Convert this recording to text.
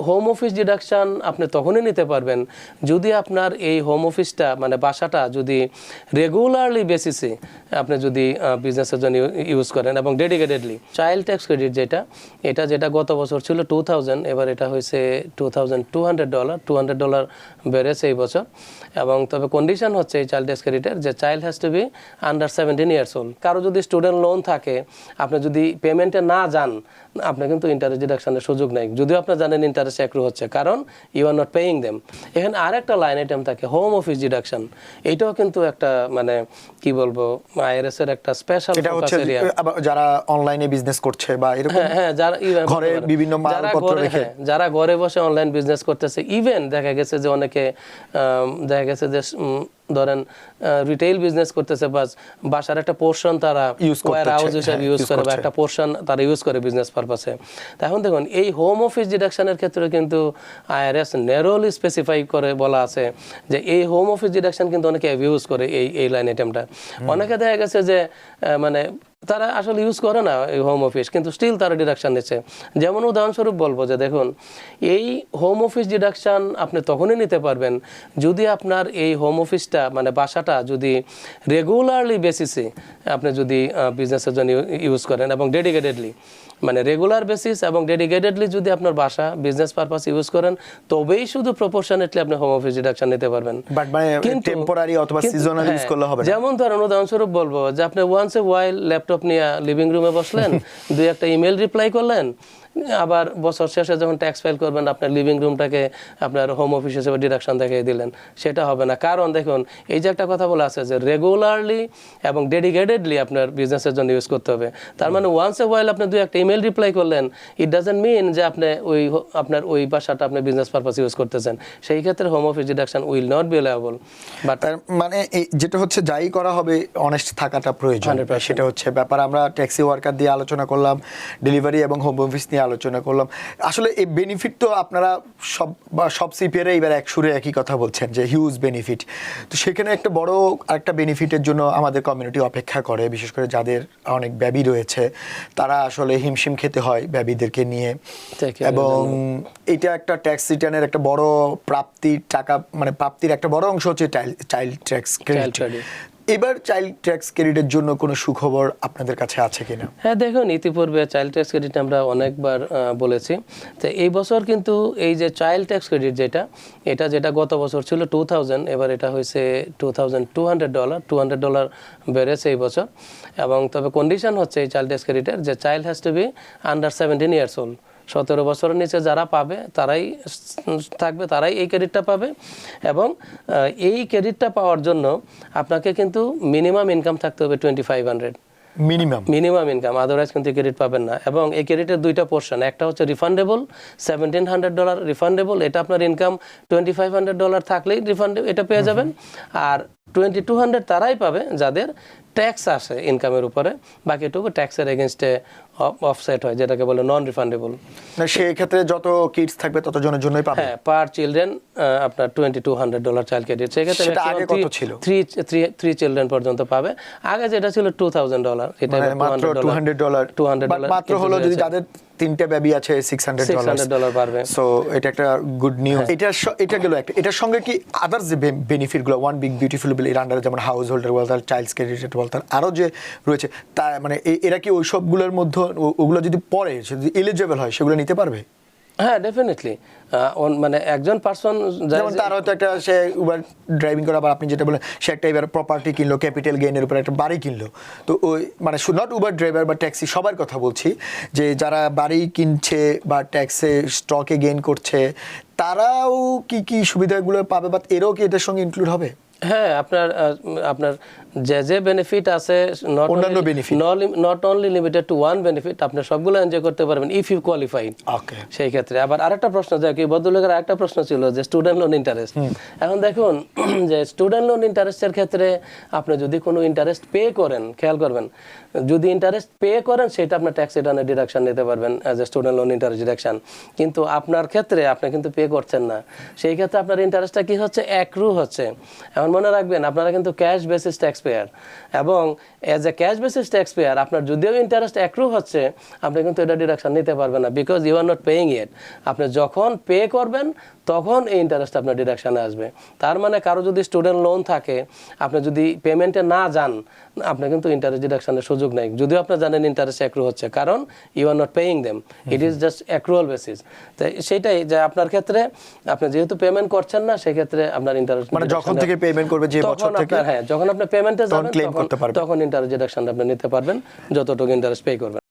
Home office deduction আপনি তখনই নিতে পারবেন যদি আপনার এই হোম অফিসটা মানে বাসাটা যদি রেগুলারলি বেসিসে আপনি যদি বিজনেসের জন্য ইউজ করেন এবং ডেডিকেটেডলি। চাইল্ড ট্যাক্স ক্রেডিট যেটা গত বছর ছিল 2000, এবার এটা হয়েছে $2,200, $200 বেড়েছে এই বছর। এবং তবে কন্ডিশন হচ্ছে এই চাইল্ড ট্যাক্স ক্রেডিটের যে child has to B under 17 years old. কারো যদি স্টুডেন্ট লোন থাকে, আপনি যদি পেমেন্টে না যান, আপনি কিন্তু ইন্টারেস্ট ডিডাকশনের সুযোগ নেই, যদিও আপনি জানেন ইন্টারেস্ট অ্যাক্রু হচ্ছে, কারণ you are not paying them. এখানে আরেকটা লাইন আইটেম থাকে হোম অফিস ডিডাকশন, এইটাও কিন্তু একটা মানে কি বলবো আইআরএস এর একটা স্পেশাল ফোকাস এরিয়া। যারা অনলাইনে বিজনেস করছে বা এরকম যারা ঘরে বিভিন্ন মালপত্র রেখে যারা ঘরে বসে অনলাইন বিজনেস করতেছে, ইভেন দেখা গেছে যে অনেকে দেখা গেছে যে ধরেন রিটেইল বিজনেস করতেছে, বাসার একটা পোর্শন তারা ওয়্যার হাউস হিসেবে ইউজ করে বা একটা পোর্শন তারা ইউজ করে বিজনেস পারপাসে। এখন দেখুন এই হোম অফিস ডিডাকশনের ক্ষেত্রে কিন্তু আইআরএস ন্যারোলি স্পেসিফাই করে বলা আছে যে এই হোম অফিস ডিডাকশন কিন্তু অনেকে অ্যাবিউজ করে এই লাইন আইটেমটা। অনেকে দেখা গেছে যে মানে তারা আসলে ইউজ করে না এই হোম অফিস, কিন্তু স্টিল তারা ডিডাকশন নিচ্ছে। যেমন উদাহরণস্বরূপ বলবো যে দেখুন এই হোম অফিস ডিডাকশন আপনি তখনই নিতে পারবেন যদি আপনার এই হোম অফিসটা মানে বাসাটা যদি রেগুলারলি বেসিসে আপনি যদি বিজনেসের জন্য ইউজ করেন এবং ডেডিকেটেডলি, মানে রেগুলার বেসিস এবং ডেডিকেটেডলি যদি আপনার বাসা বিজনেস পারপাস ইউজ করেন, তবেই শুধু প্রপোর্শনেটলি আপনি হোম অফিস ডিডাকশন নিতে পারবেন। বাট মানে টেম্পোরারি অথবা সিজনাল ইউজ করলে হবে না। যেমন ধরেন উদাহরণস্বরূপ বলবো যে আপনি ওয়ান্স এ ওয়াইল ল্যাপটপ নিয়ে লিভিং রুমে বসলেন, দুই একটা ইমেল রিপ্লাই করলেন, আবার বছর শেষে যখন ট্যাক্স ফাইল করবেন আপনার লিভিং রুমটাকে আপনার হোম অফিস হিসেবে ডিডাকশন দেখিয়ে দিলেন, সেটা হবে না। কারণ দেখুন এই যে একটা কথা বলা আছে যে রেগুলারলি এবং ডেডিকেটেডলি আপনার বিজনেসের জন্য ইউজ করতে হবে। তার মানে ওয়ান্স এ ওয়াইল আপনি দুই একটা ইমেল রিপ্লাই করলেন, ইট ডাজন্ট মিন যে আপনি আপনার ওই ভাষাটা আপনি বিজনেস পারপাস ইউজ করতেছেন। সেই ক্ষেত্রে home office deduction will not be allowable. But মানে যেটা হচ্ছে যাই করা হবে অনেস্ট থাকাটা প্রয়োজন, সেটা হচ্ছে ব্যাপার। আমরা ট্যাক্সি ওয়ার্কার দিয়ে আলোচনা করলাম, ডেলিভারি এবং হোম অফিস নিয়ে আলোচনা করলাম। আসলে এই বেনিফিট তো আপনারা সব সিপিআর এবার এক সুরে একই কথা বলছেন যে হিউজ বেনিফিট। তো সেখানে একটা বেনিফিটের জন্য আমাদের কমিউনিটি অপেক্ষা করে, বিশেষ করে যাদের অনেক বেবি রয়েছে তারা আসলে হিমশিম খেতে হয় বেবিদেরকে নিয়ে। এবং এটা একটা ট্যাক্স রিটার্নের একটা বড় প্রাপ্তির টাকা, মানে প্রাপ্তির একটা বড় অংশ হচ্ছে চাইল্ড ট্যাক্স ক্রেডিট। এবার চাইল্ড ট্যাক্স ক্রেডিটের জন্য কোনো সুখবর আপনাদের কাছে আছে কিনা? হ্যাঁ দেখুন, ইতিপূর্বে চাইল্ড ট্যাক্স ক্রেডিট আমরা অনেকবার বলেছি। তো এই বছর কিন্তু এই যে চাইল্ড ট্যাক্স ক্রেডিট যেটা গত বছর ছিল 2000, এবার এটা হয়েছে $2,200, $200 বেড়েছে এই বছর। এবং তবে কন্ডিশন হচ্ছে এই চাইল্ড ট্যাক্স ক্রেডিটের যে child has to B under 17 years old. 17 বছরের নিচে যারা পাবে তারাই থাকবে, তারাই এই ক্রেডিটটা পাবে। এবং এই ক্রেডিটটা পাওয়ার জন্য আপনাকে কিন্তু মিনিমাম ইনকাম থাকতে হবে 2500 মিনিমাম ইনকাম, আদারওয়াইজ কিন্তু ক্রেডিট পাবেন না। এবং এই ক্রেডিটের দুইটা পোর্শন, একটা হচ্ছে রিফান্ডেবল, $1,700 রিফান্ডেবল, এটা আপনার ইনকাম $2,500 থাকলেই এটা পেয়ে যাবেন। আর 2200 তারাই পাবে যাদের ট্যাক্স আসে ইনকামের উপরে, বাকিটুকু ট্যাক্সের এগেনস্টে অফসেট হয়, যেটাকে বলে নন রিফান্ডেবল। সেই ক্ষেত্রে যত কিডস থাকবে ততজনের জন্যই পাবে। হ্যাঁ, পার চিলড্রেন আপনার $2,200 চাইল্ড ক্রেডিট। সেই ক্ষেত্রে আগে কত ছিল? 3 চিলড্রেন পর্যন্ত পাবে। আগে যেটা ছিল $2,000, এটা মাত্র $200 মাত্র হলো। যদি যাদের 3টে বেবি আছে $600 পারবে। সো এটা একটা গুড নিউজ। এটা গেল একটা। এটার সঙ্গে কি আদার্স যে বেনিফিট গুলো ওয়ান বিগ বিউটিফুল বিল এর আন্ডারে, যেমন house holder wealth, child credit wealth, আরো যে রয়েছে, তা মানে এরা কি ওই সবগুলোর মধ্যে ওগুলো যদি পড়ে, যদি এলিজিবল হয়, সেগুলো নিতে পারবে? হ্যাঁ, ডেফিনেটলি। মানে একজন পার্সন যেমন তার হয়তো একটা সে উবার ড্রাইভিং করা, বা আপনি যেটা বলেন সে একটা এবার প্রপার্টি কিনলো, ক্যাপিটাল গেইনের উপর একটা বাড়ি কিনলো, তো ওই মানে নট উবার ড্রাইভার বা ট্যাক্সি, সবার কথা বলছি, যে যারা বাড়ি কিনছে বা ট্যাক্সে স্টকে গেইন করছে, তারাও কি সুবিধাগুলো পাবে, বা এরাও কি এটার সঙ্গে ইনক্লুড হবে? হ্যাঁ, আপনার যে বেনিফিট আছে, not only limited to one benefit, আপনি সবগুলো এনজয় করতে পারবেন ইফ ইউ কোয়ালিফাইড। সেই ক্ষেত্রে আবার আরেকটা প্রশ্ন, যে কি ভদ্রলোকের আরেকটা প্রশ্ন ছিল যে স্টুডেন্ট লোন ইন্টারেস্ট। এখন দেখুন যে স্টুডেন্ট লোন ইন্টারেস্টের ক্ষেত্রে আপনি যদি কোনো ইন্টারেস্ট পে করেন, খেয়াল করবেন, যদি ইন্টারেস্ট পে করেন সেটা আপনার ট্যাক্স রিটার্নে ডিডাকশন নিতে পারবেন as a student loan interest deduction. কিন্তু আপনার ক্ষেত্রে আপনি কিন্তু পে করছেন না, সেই ক্ষেত্রে আপনার ইন্টারেস্টটা কি হচ্ছে, অ্যাক্রু হচ্ছে। এখন মনে রাখবেন আপনারা কিন্তু ক্যাশ বেসিস ট্যাক্স পেয়ার, এবং as a cash basis tax payer আপনার যদিও ইন্টারেস্ট অ্যাক্রু হচ্ছে, আপনি কিন্তু এটা ডিডাকশন নিতে পারবেন না, because you are not paying it. আপনি যখন পে করবেন তখন এই ইন্টারেস্ট আপনার ডিডাকশানে আসবে। তার মানে কারো যদি স্টুডেন্ট লোন থাকে, আপনি যদি পেমেন্টে না যান, আপনি কিন্তু ইন্টারেস্ট ডিডাকশনের সুযোগ নেই, যদিও আপনি জানেন ইন্টারেস্ট অ্যাক্রু হচ্ছে, কারণ you are not paying them, it is just accrual basis. তো সেটাই যে আপনার ক্ষেত্রে আপনি যেহেতু পেমেন্ট করছেন না, সেক্ষেত্রে আপনার ইন্টারেস্ট মানে যখন থেকে পেমেন্ট করবে, যে বছর থেকে, হ্যাঁ, যখন আপনি পেমেন্টে যাবেন ক্লেম করতে পারবেন, তখন ইন্টারেস্ট ডিডাকশন আপনি নিতে পারবেন, যতটুকু ইন্টারেস্ট পে করবেন।